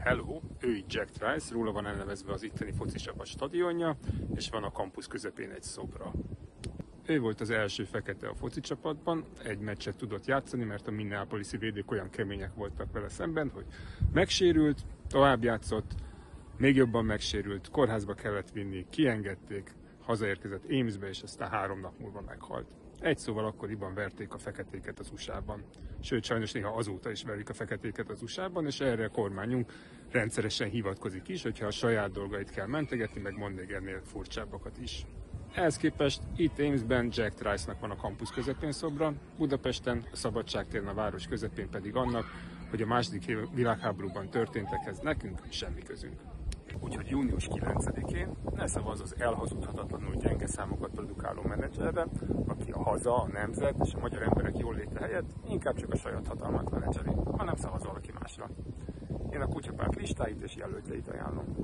Hello, ő így Jack Trice, róla van elnevezve az itteni focicsapat stadionja, és van a kampusz közepén egy szobra. Ő volt az első fekete a focicsapatban, egy meccset tudott játszani, mert a minneapolisi védők olyan kemények voltak vele szemben, hogy megsérült, tovább játszott, még jobban megsérült, kórházba kellett vinni, kiengedték, hazaérkezett Amesbe, és aztán 3 nap múlva meghalt. Egy szóval akkoriban verték a feketéket az USA-ban. Sőt, sajnos néha azóta is verik a feketéket az USA-ban, és erre a kormányunk rendszeresen hivatkozik is, hogyha a saját dolgait kell mentegetni, meg mond még ennél furcsábbakat is. Ehhez képest itt Amesben Jack Trice-nak van a kampusz közepén szobra, Budapesten, a Szabadságtéren, a város közepén pedig annak, hogy a II. Világháborúban történtekhez nekünk semmi közünk. Úgyhogy június 9-én ne szavazz az elhazudhatatlanul gyenge számokat produkáló menedzserre, aki a haza, a nemzet és a magyar emberek jóléte helyett inkább csak a saját hatalmát menedzseri, hanem szavaz valaki másra. Én a kutyapárt listáit és jelöltjeit ajánlom.